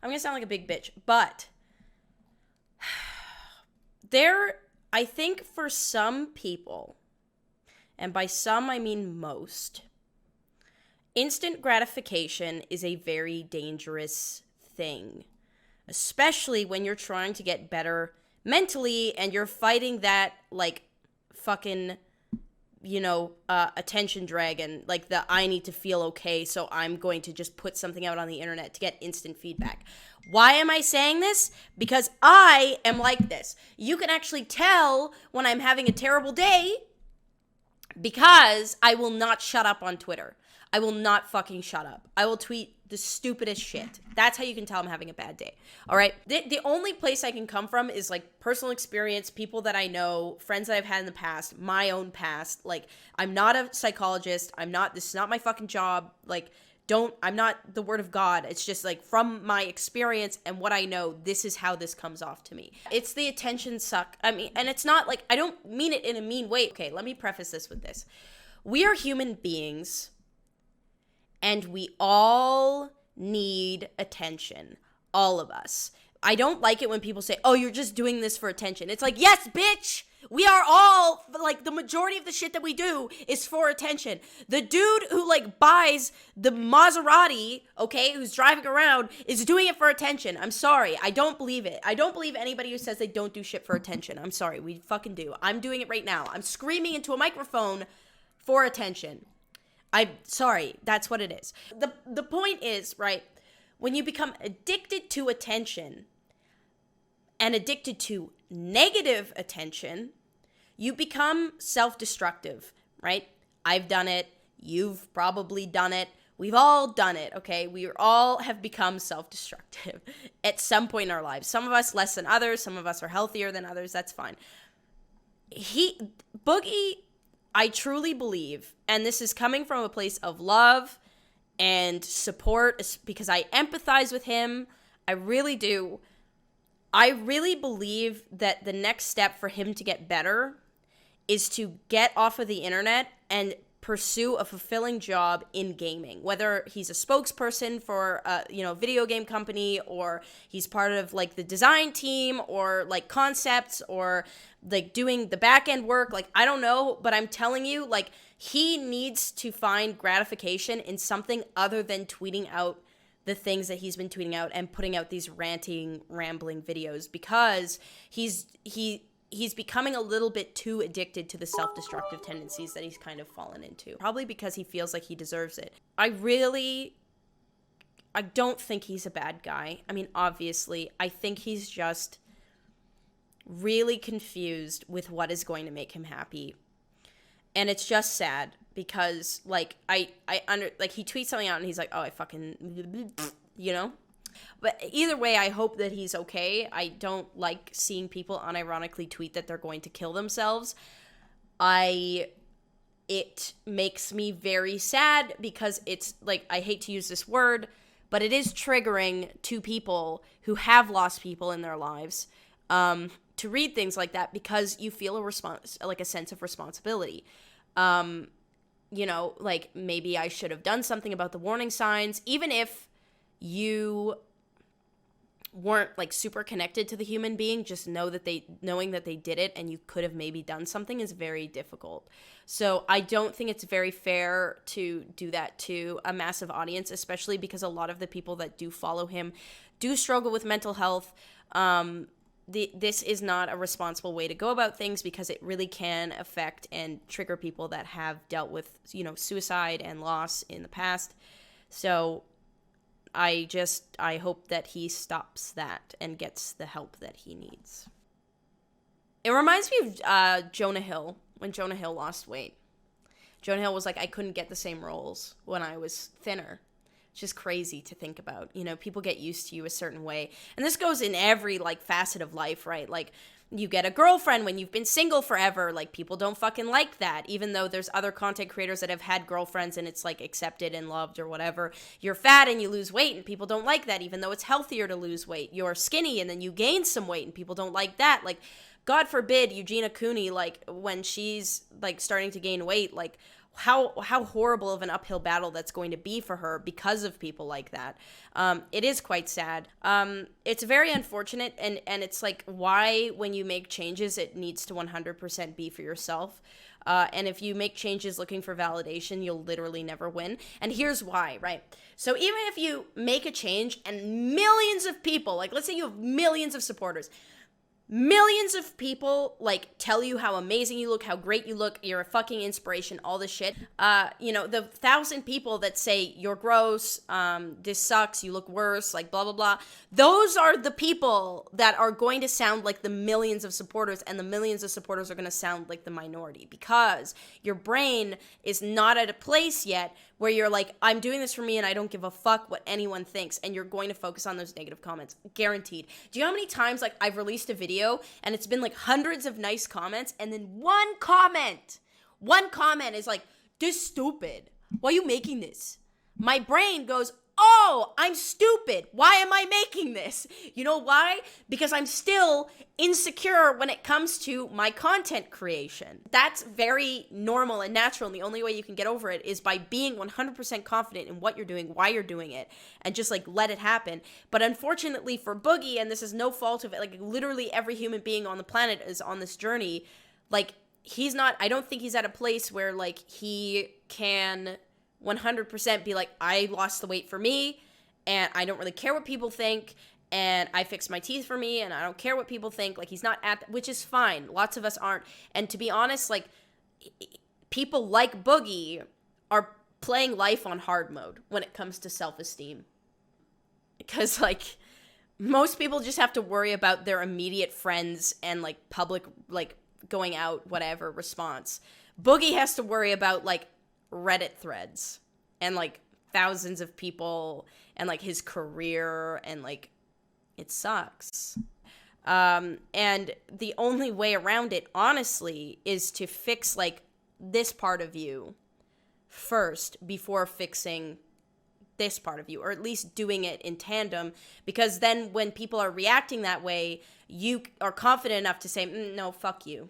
I'm going to sound like a big bitch, but I think for some people, and by some I mean most, instant gratification is a very dangerous thing, especially when you're trying to get better mentally and you're fighting that, like, fucking, attention dragon, like the I need to feel okay, so I'm going to just put something out on the internet to get instant feedback. Why am I saying this? Because I am like this. You can actually tell when I'm having a terrible day because I will not shut up on Twitter. I will not fucking shut up. I will tweet the stupidest shit. That's how you can tell I'm having a bad day. All right? The only place I can come from is, like, personal experience, people that I know, friends that I've had in the past, my own past. Like, I'm not a psychologist. This is not my fucking job. Like, I'm not the word of God. It's just, like, from my experience and what I know, this is how this comes off to me. It's the attention suck. I mean, and it's not, like, I don't mean it in a mean way. Okay, let me preface this with this. We are human beings, and we all need attention. All of us. I don't like it when people say, oh, you're just doing this for attention. It's like, yes, bitch! We are all, like, the majority of the shit that we do is for attention. The dude who, like, buys the Maserati, okay, who's driving around, is doing it for attention. I'm sorry. I don't believe it. I don't believe anybody who says they don't do shit for attention. I'm sorry. We fucking do. I'm doing it right now. I'm screaming into a microphone for attention. I'm sorry. That's what it is. The point is, right, when you become addicted to attention and addicted to negative attention, you become self-destructive, right? I've done it. You've probably done it. We've all done it, okay? We all have become self-destructive at some point in our lives. Some of us less than others. Some of us are healthier than others. That's fine. Boogie, I truly believe, and this is coming from a place of love and support because I empathize with him. I really do. I really believe that the next step for him to get better is to get off of the internet and pursue a fulfilling job in gaming, whether he's a spokesperson for a video game company, or he's part of, like, the design team, or, like, concepts, or, like, doing the back end work. Like, I don't know, but I'm telling you, like, he needs to find gratification in something other than tweeting out the things that he's been tweeting out and putting out these ranting, rambling videos, because he's becoming a little bit too addicted to the self-destructive tendencies that he's kind of fallen into. Probably because he feels like he deserves it. I don't think he's a bad guy. I mean, obviously, I think he's just really confused with what is going to make him happy. And it's just sad because, like, he tweets something out and he's like, oh, I fucking, But either way, I hope that he's okay. I don't like seeing people unironically tweet that they're going to kill themselves. It makes me very sad because it's, like, I hate to use this word, but it is triggering to people who have lost people in their lives, to read things like that, because you feel a sense of responsibility. Like, maybe I should have done something about the warning signs, even if you weren't, like, super connected to the human being. Just knowing that they did it and you could have maybe done something is very difficult. So I don't think it's very fair to do that to a massive audience, especially because a lot of the people that do follow him do struggle with mental health. This is not a responsible way to go about things, because it really can affect and trigger people that have dealt with, suicide and loss in the past. So I hope that he stops that and gets the help that he needs. It reminds me of Jonah Hill, when Jonah Hill lost weight. Jonah Hill was like, I couldn't get the same roles when I was thinner. It's just crazy to think about. People get used to you a certain way. And this goes in every, like, facet of life, right? Like, you get a girlfriend when you've been single forever. Like, people don't fucking like that, even though there's other content creators that have had girlfriends and it's, like, accepted and loved or whatever. You're fat and you lose weight and people don't like that, even though it's healthier to lose weight. You're skinny and then you gain some weight and people don't like that. Like, God forbid Eugenia Cooney, like, when she's, like, starting to gain weight, like, how horrible of an uphill battle that's going to be for her because of people like that. It is quite sad. It's very unfortunate, and it's like, why, when you make changes, it needs to 100% be for yourself. And if you make changes looking for validation, you'll literally never win. And here's why, right? So even if you make a change and millions of people, like let's say you have millions of supporters, millions of people like tell you how amazing you look, how great you look, you're a fucking inspiration, all this shit. The 1,000 people that say you're gross, this sucks, you look worse, like blah blah blah, those are the people that are going to sound like the millions of supporters, and the millions of supporters are going to sound like the minority, because your brain is not at a place yet where you're like, I'm doing this for me and I don't give a fuck what anyone thinks, and you're going to focus on those negative comments, guaranteed. Do you know how many times like I've released a video and it's been like hundreds of nice comments, and then one comment is like, this stupid, why are you making this? My brain goes, oh, I'm stupid, why am I making this? You know why? Because I'm still insecure when it comes to my content creation. That's very normal and natural, and the only way you can get over it is by being 100% confident in what you're doing, why you're doing it, and just like let it happen. But unfortunately for Boogie, and this is no fault of it, like literally every human being on the planet is on this journey, like I don't think he's at a place where like he can 100% be like, I lost the weight for me, and I don't really care what people think, and I fixed my teeth for me, and I don't care what people think. Like, he's not at, which is fine. Lots of us aren't. And to be honest, like, people like Boogie are playing life on hard mode when it comes to self-esteem. Because, like, most people just have to worry about their immediate friends and, like, public, like, going out, whatever, response. Boogie has to worry about, like, Reddit threads and like thousands of people and like his career, and like it sucks. And the only way around it, honestly, is to fix like this part of you first before fixing this part of you, or at least doing it in tandem, because then when people are reacting that way, you are confident enough to say, no, fuck you.